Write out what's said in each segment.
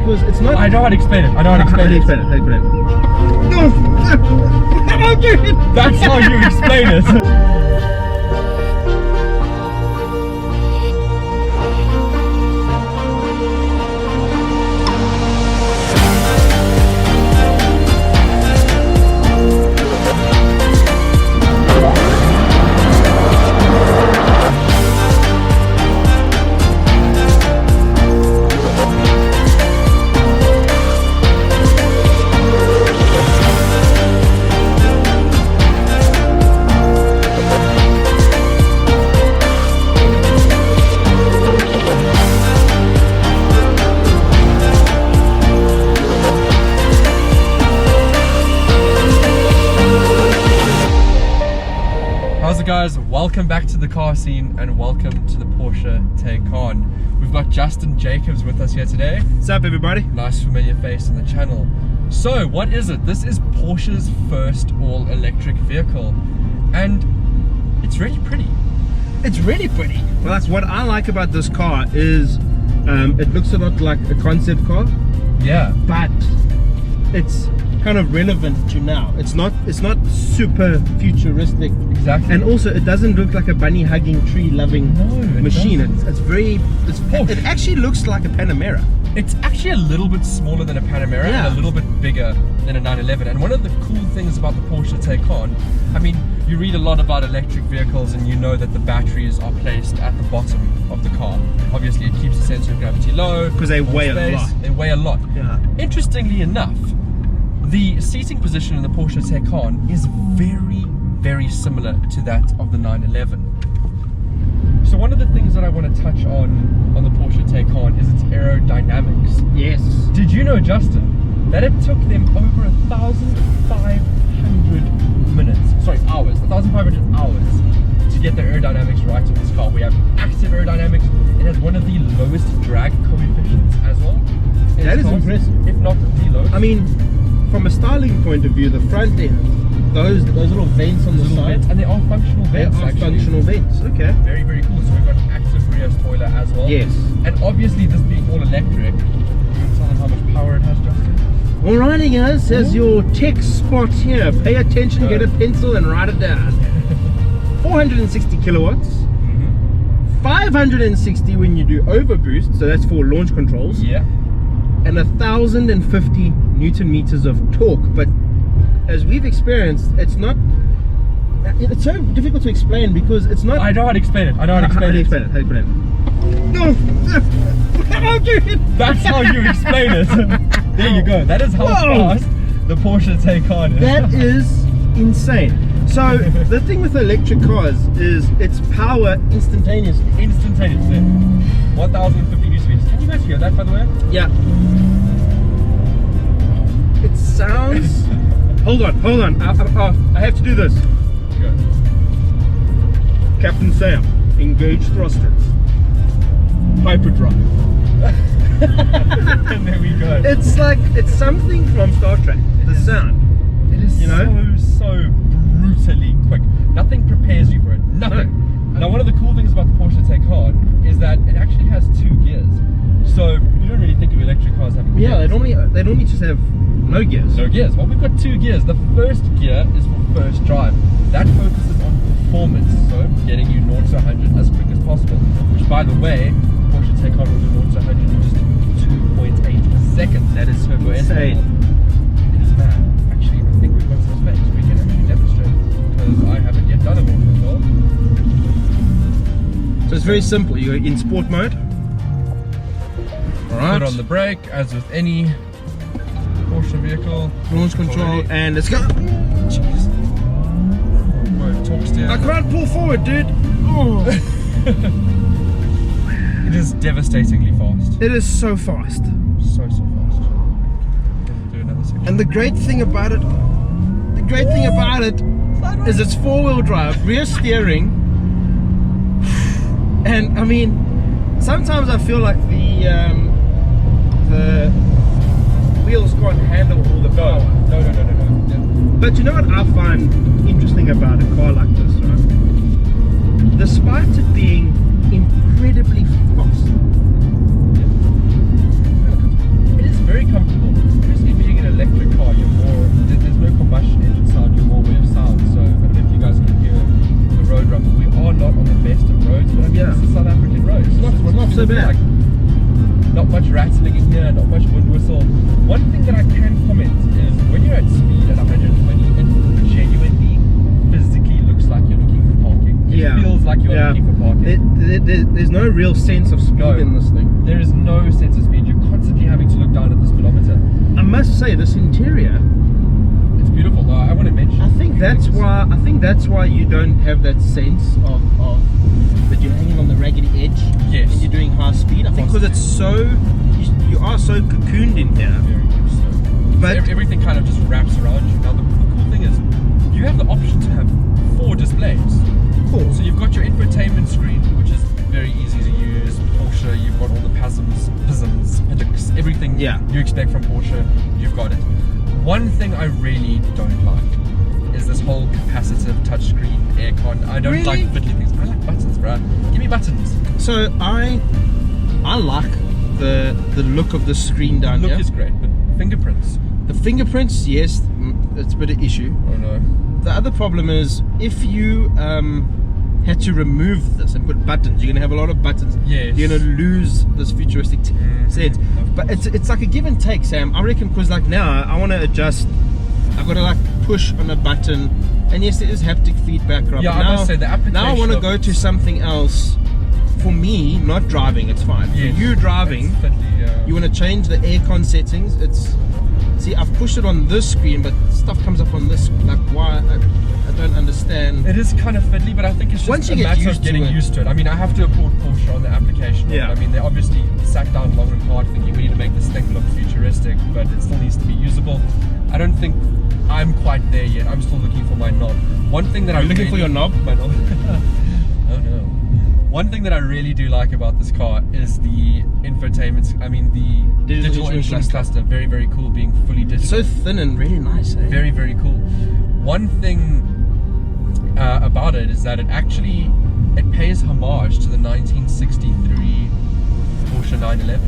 because it's not. I know how to explain it. I know how to explain it. How do you explain it? No! That's how you explain it. How's it, guys? Welcome back to the car scene and welcome to the Porsche Taycan. We've got Justin Jacobs with us here today. What's up, everybody? Nice familiar face on the channel. So what is it? This is Porsche's first all-electric vehicle and it's really pretty. It's really pretty. Well, that's what I like about this car is it looks a lot like a concept car. Yeah. But it's kind of relevant to now. It's not super futuristic. Exactly. And also it doesn't look like a bunny hugging, tree loving machine. It's Porsche. It actually looks like a Panamera. It's actually a little bit smaller than a Panamera and a little bit bigger than a 911. And one of the cool things about the Porsche Taycan, I mean, you read a lot about electric vehicles and you know that the batteries are placed at the bottom of the car. Obviously it keeps the center of gravity low. Because they weigh a lot. They weigh a lot. Yeah. Interestingly enough, the seating position in the Porsche Taycan is very, very similar to that of the 911. So one of the things that I want to touch on the Porsche Taycan is its aerodynamics. Yes. Did you know, Justin, that it took them over 1,500 hours to get the aerodynamics right on this car? We have active aerodynamics. It has one of the lowest drag coefficients as well. That is impressive. If not the lowest. I mean, from a styling point of view, the front end, those little vents on the side, and they are functional vents. They are functional vents. Okay. Very, very cool. So we've got an active rear spoiler as well. Yes. And obviously this being all electric, you can tell them how much power it has, Justin. Alrighty, guys, says your tech spot here. Pay attention, get a pencil and write it down. 460 kilowatts. 560 when you do overboost, so that's for launch controls. Yeah. And 1,050 Newton meters of torque. But as we've experienced, it's so difficult to explain because it's not. I know how to explain it. I know how to explain it. How do you explain it? No. That's how you explain it. There you go. That is how fast the Porsche Taycan is. That is insane. So the thing with electric cars is its power instantaneously. 1,050 Newton meters. Can you guys hear that, by the way? Yeah. It sounds. Hold on. I have to do this. Go. Captain Sam, engage thrusters. Hyperdrive. And there we go. It's something from Star Trek. The sound. It is so brutally quick. Nothing prepares you for it. Nothing. No. Now, one of the cool things about the Porsche Taycan is that it actually has 2 gears. So you don't really think of electric cars having gears. Yeah, they normally just have no gears. No gears. Well, we've got 2 gears. The first gear is for first drive. That focuses on performance, so getting you 0 to 100 as quick as possible. Which, by the way, Porsche Taycan will do 0 to 100 in just 2.8 seconds. That is turbo insane. It is mad. Actually, I think we've got some space. We can actually demonstrate because I haven't yet done a launch control. So it's very simple. You're in sport mode. Alright. Put on the brake, as with any Porsche vehicle. Launch control, and let's go. Jeez. Torque steer. I can't pull forward, dude. Oh. It is devastatingly fast. It is so fast. So fast. Do another section. And the great thing about it is it's 4-wheel drive, rear steering. And I mean, sometimes I feel like the wheels can't handle all the power. No. But you know what I find interesting about a car like this, right? Despite it being incredibly fast, it is rattling in here, not much wind whistle. One thing that I can comment is when you're at speed at 120, it genuinely physically looks like you're looking for parking. It feels like you're looking for parking. There's no real sense of speed in this thing. There is no sense of speed. You're constantly having to look down at the speedometer. I must say, this interior, it's beautiful. No, I want to mention. I think that's why you don't have that sense of that you're hanging on the raggedy edge. Yes. And you're doing high speed. I think because it's so you are so cocooned in here. Very much so. But so everything kind of just wraps around you. Now the cool thing is, you have the option to have 4 displays. Cool. So you've got your infotainment screen, which is very easy to use. Porsche, you've got all the pisms, PDICs, everything you expect from Porsche, you've got it. One thing I really don't like is this whole capacitive touchscreen aircon. I don't like fiddly things. I like buttons, bruh. Give me buttons. So I like the look of the screen down here. The look is great, but fingerprints. The fingerprints, yes, it's a bit of issue. Oh no. The other problem is if you had to remove this and put buttons, you're gonna have a lot of buttons. Yes. You're gonna lose this futuristic sense. But it's like a give and take, Sam. I reckon, because like now I want to adjust. I've got to like push on a button, and yes, there is haptic feedback. Right? Yeah, but I now, must say the application. Now I want to go to something else. For me, not driving, it's fine. Yes, for you driving, you want to change the aircon settings. See, I've pushed it on this screen, but stuff comes up on this. Like, why? I don't understand. It is kind of fiddly, but I think it's just Once you a get matter used of getting to it. used to it. I mean, I have to applaud Porsche on the application. Yeah. I mean, they obviously sat down long and hard thinking we need to make this thing look futuristic, but it still needs to be usable. I don't think I'm quite there yet. I'm still looking for my knob. One thing that I'm looking for your knob? My knob. Oh no. One thing that I really do like about this car is the infotainment. I mean, the digital instrument cluster. Very, very cool, being fully digital. So thin and really nice. Eh? Very, very cool. One thing about it is that it pays homage to the 1963 Porsche 911.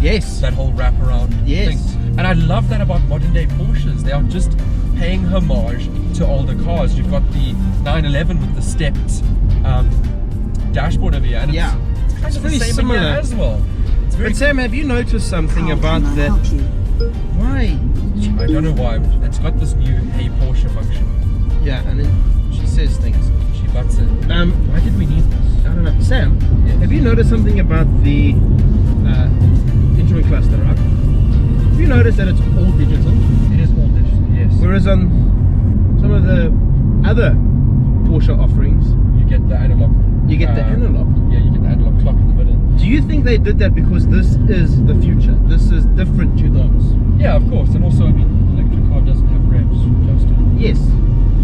Yes. That whole wraparound thing. And I love that about modern day Porsches. They are just paying homage to older cars. You've got the 911 with the stepped dashboard over here, and it's kind of very the same similar in here as well. It's very But Sam, have you noticed something about that? Why? I don't know why. It's got this new Hey Porsche function. Yeah, and then she says things. She butts in. Why did we need this? I don't know. Sam, Yes. have you noticed something about the instrument cluster, right? Have you noticed that it's all digital? It is all digital, yes. Whereas on some of the other Porsche offerings, You get the analog. you get the analog. Yeah, you get the analog clock in the middle. Do you think they did that because this is the future? This is different to those? Yeah, of course. And also, I mean, an electric car doesn't have revs, Justin. Yes.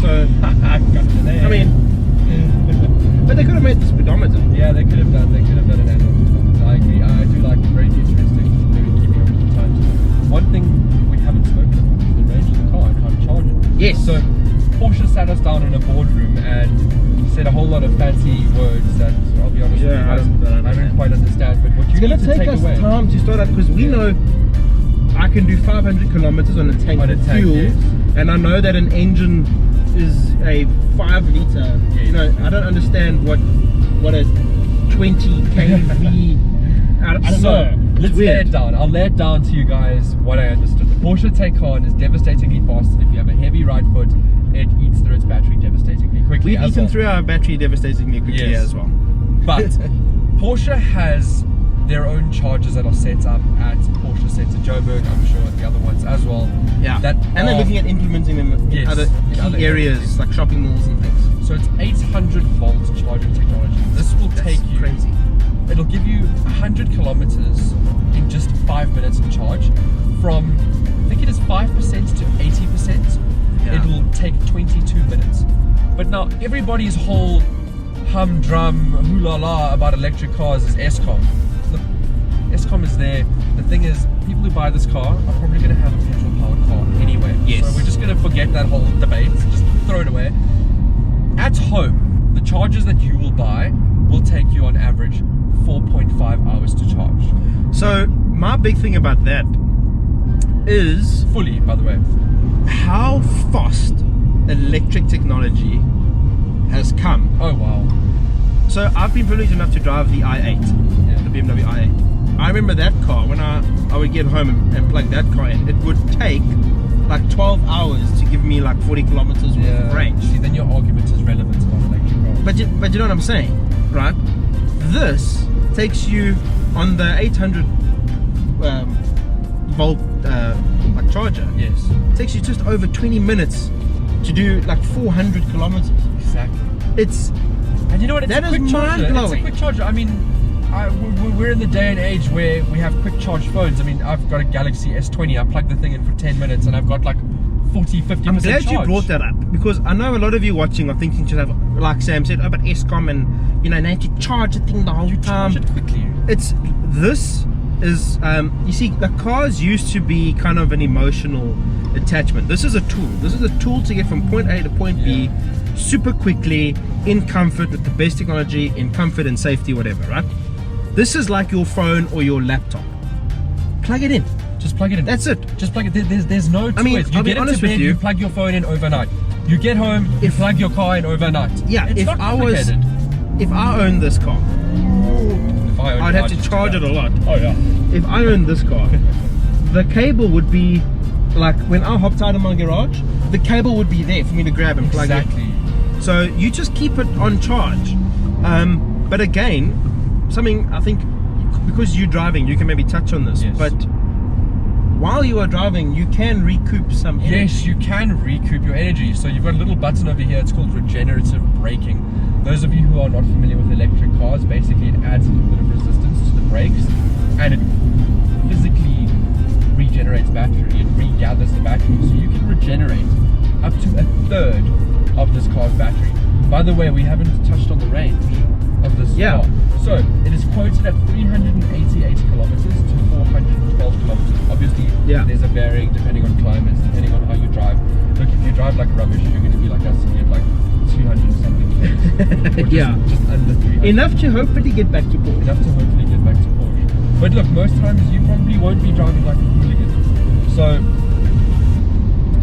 So, I got you there. I mean, but they could have made the speedometer. Yeah, they could have done an analog clock. I agree. I do like it. Very futuristic. Very keeping up with the times. One thing we haven't spoken about is the range of the car and how to charge it. Yes. So, Porsche sat us down in a boardroom and said a whole lot of fancy words that, I'll be honest with you, I don't quite understand. But what you need to take away. It's going to take us time to start out, because we know I can do 500 kilometers on a tank of fuel, yes. and I know that an engine is a 5 liter. Yes. You know, I don't understand what a 20 kV. I don't know. Let's lay it down. I'll lay it down to you guys what I understood. The Porsche Taycan is devastatingly fast, and if you have a heavy right foot, it eats through its battery devastatingly quickly. We've eaten through our battery devastatingly quickly as well. But Porsche has their own chargers that are set up at Porsche Center Joburg, I'm sure the other ones as well. Yeah. And they're looking at implementing them in other key areas like shopping malls and things. So it's 800 volt charging technology. This will take you crazy. It'll give you 100 kilometers in just 5 minutes of charge. From, I think it is 5% to 80%. Yeah. It will take 22 minutes. But now everybody's whole humdrum hula la about electric cars is ESCOM. Look, ESCOM is there. The thing is, people who buy this car are probably going to have a petrol powered car anyway. Yes. So we're just going to forget that whole debate. Just throw it away. At home, the chargers that you will buy will take you on average 4.5 hours to charge. So my big thing about that is Fully, by the way. how fast electric technology has come. Oh wow. So I've been privileged enough to drive the i8, the BMW i8. I remember that car, when I would get home and plug that car in, it would take like 12 hours to give me like 40 kilometers worth of range. See, then your argument is relevant about electric cars. But you know what I'm saying, right? This takes you on the 800 volt like charger. Yes. It takes you just over 20 minutes to do like 400 kilometers. Exactly. And you know what? It's that a quick is charger. mind-blowing. It's a quick charger. I mean, we're in the day and age where we have quick charge phones. I mean, I've got a Galaxy S20. I plug the thing in for 10 minutes and I've got like 40-50% I'm glad charge. you brought that up, because I know a lot of you watching are thinking to have, like Sam said, oh, but Escom, and you know, they have to charge the thing the whole time. Charge it quickly. This is you see, the cars used to be kind of an emotional attachment. This is a tool. This is a tool to get from point A to point B super quickly, in comfort, with the best technology, in comfort and safety, whatever, right? This is like your phone or your laptop. Plug it in. Just plug it in. That's it. Just plug it. There's no choice. I mean, you I'll be get honest into bed, with you. you plug your phone in overnight. You get home, you plug your car in overnight. Yeah, it's if not I complicated. if I owned this car, If I owned I'd it, have to just charge do it that. a lot. Oh yeah. If I owned this car, the cable would be like, when I hopped out of my garage, the cable would be there for me to grab and plug Exactly. in. So you just keep it on charge. But again, something I think, because you're driving, you can maybe touch on this. Yes. But while you are driving, you can recoup some energy. Yes, you can recoup your energy. So you've got a little button over here. It's called regenerative braking. Those of you who are not familiar with electric cars, basically it adds a little bit of resistance to the brakes, and it physically regenerates battery. It regathers the battery, so you can regenerate up to a third of this car's battery. By the way, we haven't touched on the range of this car. So it is quoted at 388 kilometers to 412 kilometers. Obviously, there's a varying depending on climates, depending on how you drive. Look, if you drive like rubbish, you're going to be like us and get like 200 something km, or just under 300. Enough to hopefully get back to Porsche. Enough to hopefully get back to Porsche. But look, most times you probably won't be driving like a hooligan. So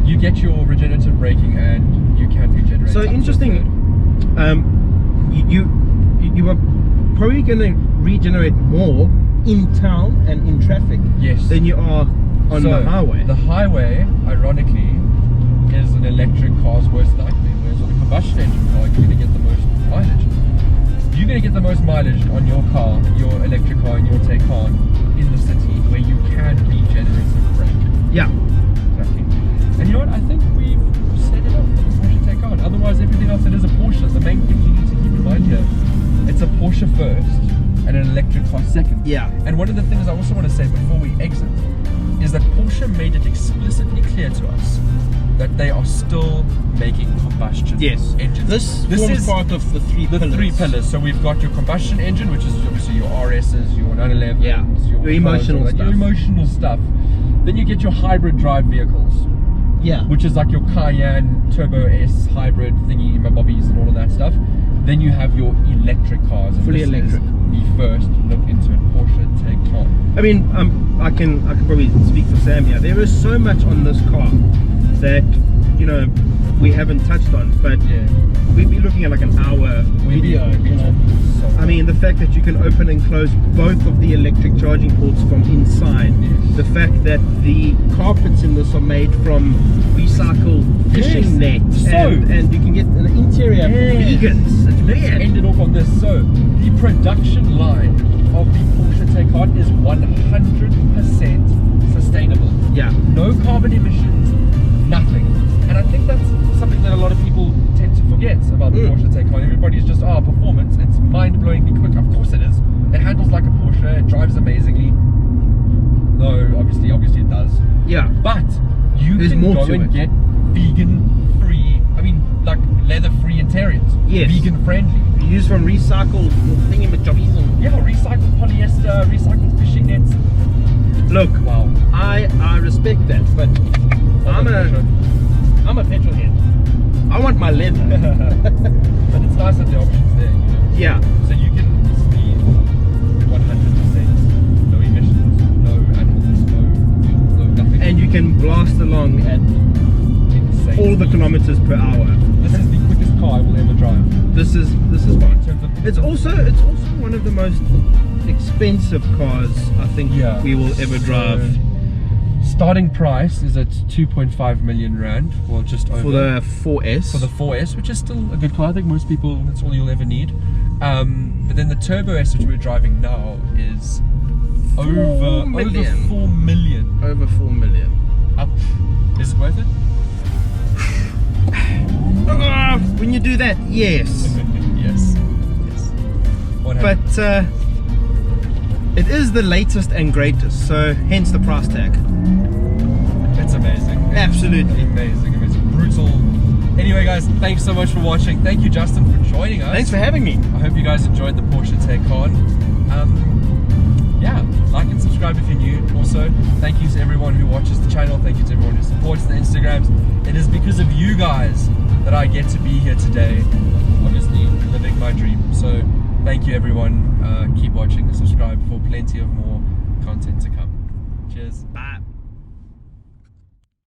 you get your regenerative braking and you can regenerate. So interesting. You are probably going to regenerate more in town and in traffic than you are on the highway. The highway, ironically, is an electric car's worst nightmare. Whereas on a combustion engine car, you're going to get the most mileage. You're going to get the most mileage on your car, your electric car, and your Taycan in the city, where you can regenerative brake. Yeah. Exactly. And you know what? I think we've set it up for the Porsche Taycan. Otherwise, everything else it is a Porsche. The main thing you need to keep in mind here, it's a Porsche first and an electric car second. Yeah. And one of the things I also want to say before we exit is that Porsche made it explicitly clear to us that they are still making combustion engines. This forms part of the three pillars. The three pillars. So we've got your combustion engine, which is obviously your RSs, your 911s, your emotional stuff. Your emotional stuff. Then you get your hybrid drive vehicles. Yeah. Which is like your Cayenne, Turbo S, hybrid thingy, bobbies and all of that stuff. Then you have your electric cars. And fully electric. The first look into it, Porsche Taycan. I mean, I can probably speak for Sam here. There is so much on this car that, you know, we haven't touched on, but we'd be looking at like an hour video. I mean, the fact that you can open and close both of the electric charging ports from inside, the fact that the carpets in this are made from recycled fishing nets, and you can get an interior for vegans. It's weird. End it off on this. So the production line of the Porsche Taycan is 100% sustainable. Yeah. No carbon emissions, nothing. And I think that's something that a lot of people tend to forget about the Porsche Taycan. Everybody's just, performance, it's mind-blowingly quick. Of course it is. It handles like a Porsche, it drives amazingly. No, obviously it does. Yeah. But you can go and get vegan-free, like leather-free interiors. Yes. Vegan-friendly. Used from recycled thingamajobbies and recycled polyester, recycled fishing nets. Look, wow. I respect that, but I'm a petrol head. I want my leather. But it's nice that the option's there, you know? Yeah. So you can be 100% no emissions, no animals, no nothing. And you can blast along at insane all the kilometers per hour. This is the quickest car I will ever drive. This is fine. It's also one of the most expensive cars I think we will ever drive. Starting price is at 2.5 million rand, well, just over. For the 4S. For the 4S, which is still a good car. I think most people, that's all you'll ever need. But then the Turbo S, which we're driving now, is over 4 million. Over 4 million. Is it worth it? When you do that, yes. Yes. But it is the latest and greatest, so hence the price tag. It's amazing. Absolutely. Amazing. Brutal. Anyway, guys, thanks so much for watching. Thank you, Justin, for joining us. Thanks for having me. I hope you guys enjoyed the Porsche Taycan. Yeah, like and subscribe if you're new. Also, thank you to everyone who watches the channel. Thank you to everyone who supports the Instagrams. It is because of you guys that I get to be here today, obviously living my dream. So thank you, everyone. Keep watching and subscribe for plenty of more content to come. Cheers. Bye.